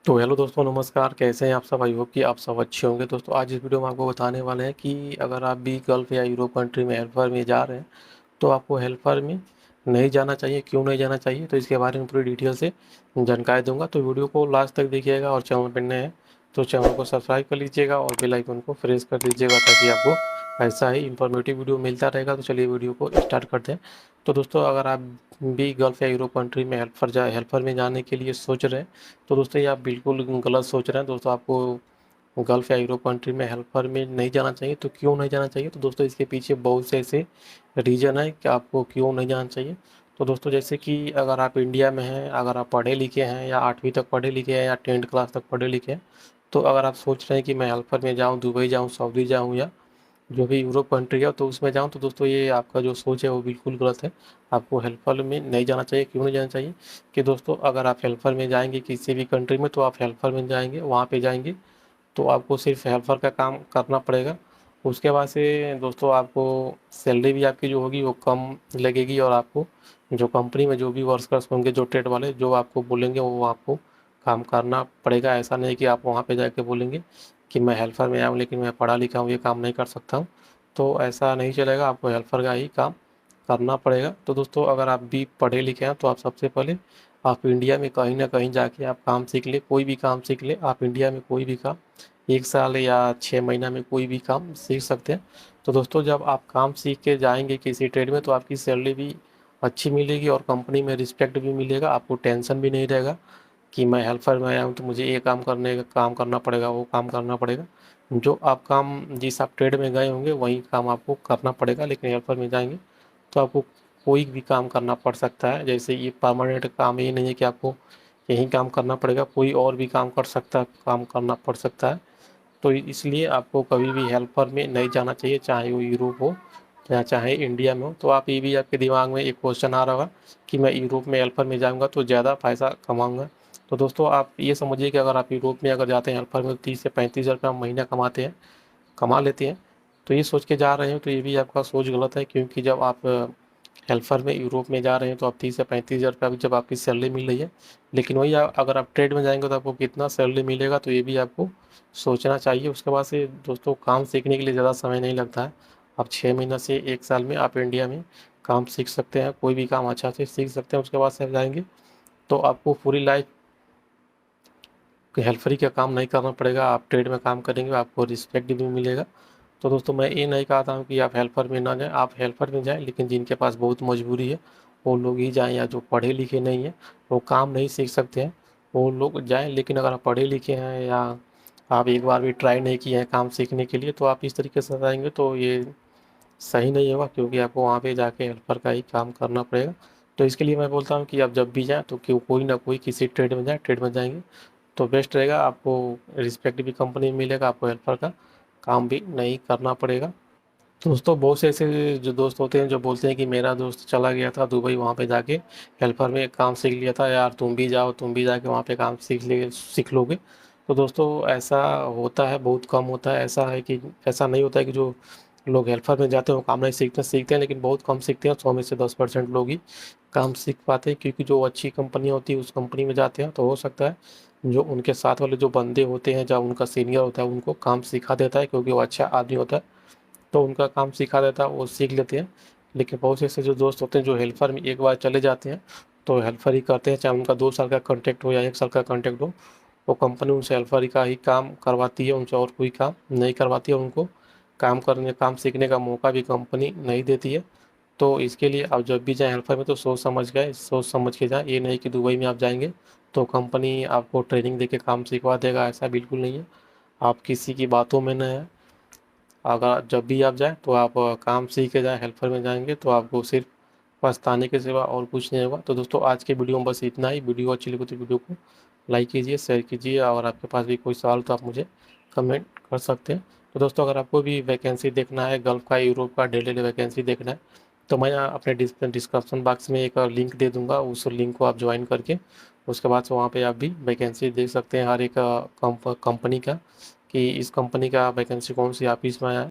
तो हेलो दोस्तों, नमस्कार। कैसे हैं आप सब? आई होप कि आप सब अच्छे होंगे। दोस्तों आज इस वीडियो में आपको बताने वाले हैं कि अगर आप भी गल्फ़ या यूरोप कंट्री में हेल्पर में जा रहे हैं तो आपको हेल्पर में नहीं जाना चाहिए, क्यों नहीं जाना चाहिए, तो इसके बारे में पूरी डिटेल से जानकारी दूंगा। तो वीडियो को लास्ट तक देखिएगा और चैनल पर नए हैं तो चैनल को सब्सक्राइब कर लीजिएगा और बेल आइकन को प्रेस कर दीजिएगा ताकि आपको ऐसा ही इंफॉर्मेटिव वीडियो मिलता रहेगा। तो चलिए वीडियो को स्टार्ट करते हैं। तो दोस्तों अगर आप भी गल्फ़ या यूरोप कंट्री में हेल्पर में जाने के लिए सोच रहे हैं तो दोस्तों ये आप बिल्कुल गलत सोच रहे हैं। दोस्तों आपको गल्फ़ या यूरोप कंट्री में हेल्पर में नहीं जाना चाहिए। तो क्यों नहीं जाना चाहिए? तो दोस्तों इसके पीछे बहुत से ऐसे रीज़न है कि आपको क्यों नहीं जाना चाहिए। तो दोस्तों जैसे कि अगर आप इंडिया में हैं, अगर आप पढ़े लिखे हैं या 8वीं तक पढ़े लिखे हैं या 10th क्लास तक पढ़े लिखे हैं, तो अगर आप सोच रहे हैं कि मैं हेल्पर में जाऊँ, दुबई जाऊँ, सऊदी जाऊँ या जो भी यूरोप कंट्री है तो उसमें जाऊँ, तो दोस्तों ये आपका जो सोच है वो बिल्कुल गलत है। आपको हेल्पर में नहीं जाना चाहिए। क्यों नहीं जाना चाहिए? कि दोस्तों अगर आप हेल्पर में जाएंगे किसी भी कंट्री में तो आप हेल्पर में जाएंगे, वहाँ पे जाएंगे तो आपको सिर्फ हेल्पर का काम करना पड़ेगा। उसके बाद से दोस्तों आपको सैलरी भी आपकी जो होगी वो कम लगेगी और आपको जो कंपनी में जो भी वर्कर्स होंगे, जो ट्रेड वाले जो आपको बोलेंगे वो आपको काम करना पड़ेगा। ऐसा नहीं कि आप वहाँ पे जाके बोलेंगे कि मैं हेल्पर में आया हूँ लेकिन मैं पढ़ा लिखा हूँ, ये काम नहीं कर सकता हूँ। तो ऐसा नहीं चलेगा, आपको हेल्पर का ही काम करना पड़ेगा। तो दोस्तों अगर आप भी पढ़े लिखे हैं तो आप सबसे पहले आप इंडिया में कहीं ना कहीं जाके आप काम सीख ले, कोई भी काम सीख ले। आप इंडिया में कोई भी काम 1 साल या 6 महीना में कोई भी काम सीख सकते हैं। तो दोस्तों जब आप काम सीख के जाएंगे किसी ट्रेड में तो आपकी सैलरी भी अच्छी मिलेगी और कंपनी में रिस्पेक्ट भी मिलेगा। आपको टेंशन भी नहीं रहेगा कि मैं हेल्पर में आया हूँ तो मुझे ये काम करना पड़ेगा, वो काम करना पड़ेगा। जो आप काम जिस आप ट्रेड में गए होंगे वही काम आपको करना पड़ेगा। लेकिन हेल्पर में जाएंगे तो आपको कोई भी काम करना पड़ सकता है। जैसे ये परमानेंट काम ये नहीं है कि आपको यही काम करना पड़ेगा, कोई और भी काम कर सकता है, काम करना पड़ सकता है। तो इसलिए आपको कभी भी हेल्पर में नहीं जाना चाहिए, चाहे वो यूरोप हो या चाहे इंडिया में हो। तो आप ये भी आपके दिमाग में एक क्वेश्चन आ रहा होगा कि मैं यूरोप में हेल्पर में जाऊंगा तो ज़्यादा पैसा कमाऊंगा। तो दोस्तों आप ये समझिए कि अगर आप यूरोप में अगर जाते हैं हेल्पर में तो 30 से 35 हज़ार रुपये महीना कमा लेते हैं। तो ये सोच के जा रहे हो तो ये भी आपका सोच गलत है, क्योंकि जब आप हेल्पर में यूरोप में जा रहे हैं तो आप 30 से 35 हज़ार रुपये जब आपकी सैलरी मिल रही है, लेकिन वही अगर आप ट्रेड में जाएंगे तो आपको कितना सैलरी मिलेगा तो ये भी आपको सोचना चाहिए। उसके बाद से दोस्तों काम सीखने के लिए ज़्यादा समय नहीं लगता है। आप 6 महीना से 1 साल में आप इंडिया में काम सीख सकते हैं, कोई भी काम अच्छा से सीख सकते हैं। उसके बाद से आप जाएंगे तो आपको पूरी लाइफ हेल्परी का काम नहीं करना पड़ेगा। आप ट्रेड में काम करेंगे, आपको रिस्पेक्ट भी मिलेगा। तो दोस्तों मैं ये नहीं कहता हूँ कि आप हेल्पर में ना जाएं, आप हेल्पर में जाएं, लेकिन जिनके पास बहुत मजबूरी है वो लोग ही जाएं, या जो पढ़े लिखे नहीं हैं वो काम नहीं सीख सकते हैं वो लोग जाएं। लेकिन अगर आप पढ़े लिखे हैं या आप एक बार भी ट्राई नहीं किए हैं काम सीखने के लिए तो आप इस तरीके से जाएंगे तो ये सही नहीं होगा, क्योंकि आपको वहाँ पे जाके हेल्पर का ही काम करना पड़ेगा। तो इसके लिए मैं बोलता हूँ कि आप जब भी जाएँ तो क्यों कोई ना कोई किसी ट्रेड में जाएँ, ट्रेड में जाएंगे तो बेस्ट रहेगा। आपको रिस्पेक्ट भी कंपनी में मिलेगा, आपको हेल्पर का काम भी नहीं करना पड़ेगा। तो दोस्तों बहुत से ऐसे जो दोस्त होते हैं जो बोलते हैं कि मेरा दोस्त चला गया था दुबई, वहाँ पे जाके हेल्पर में काम सीख लिया था, यार तुम भी जाओ, तुम भी जाके वहाँ पे काम सीख लोगे। तो दोस्तों ऐसा होता है, बहुत कम होता है। ऐसा है कि ऐसा नहीं होता है कि जो लोग हेल्पर में जाते हैं वो काम नहीं सीखते हैं, लेकिन बहुत कम सीखते हैं। 100 में से 10% लोग ही काम सीख पाते हैं, क्योंकि जो अच्छी कंपनी होती है उस कंपनी में जाते हैं तो हो सकता है जो उनके साथ वाले जो बंदे होते हैं, जब उनका सीनियर होता है उनको काम सिखा देता है, क्योंकि वो अच्छा आदमी होता है तो उनका काम सिखा देता है, वो सीख लेते हैं। लेकिन बहुत से ऐसे जो दोस्त होते हैं जो हेल्पर में एक बार चले जाते हैं तो हेल्पर ही करते हैं, चाहे उनका 2 साल का कॉन्ट्रैक्ट हो या 1 साल का कॉन्ट्रैक्ट हो। वो कंपनी उनसे हेल्पर का ही काम करवाती है, उनसे और कोई काम नहीं करवाती है। उनको काम सीखने का मौका भी कंपनी नहीं देती है। तो इसके लिए आप जब भी जाएँ हेल्पर में तो सोच समझ के जाएँ। ये नहीं कि दुबई में आप जाएंगे तो कंपनी आपको ट्रेनिंग देके काम सिखवा देगा, ऐसा बिल्कुल नहीं है। आप किसी की बातों में न आए। अगर जब भी आप जाएँ तो आप काम सीख के जाएँ, हेल्पर में जाएंगे तो आपको सिर्फ पछताने के सिवा और कुछ नहीं होगा। तो दोस्तों आज के वीडियो में बस इतना ही। वीडियो अच्छी लगी तो वीडियो को लाइक कीजिए, शेयर कीजिए, और आपके पास भी कोई सवाल तो आप मुझे कमेंट कर सकते हैं। तो दोस्तों अगर आपको भी वैकेंसी देखना है, गल्फ़ का, यूरोप का डेली वैकेंसी देखना है तो मैं अपने डिस्क्रिप्शन बॉक्स में एक लिंक दे दूंगा, उस लिंक को आप ज्वाइन करके उसके बाद से वहाँ पे आप भी वैकेंसी देख सकते हैं हर एक कंपनी का, कि इस कंपनी का वैकेंसी कौन सी ऑफिस में आया है।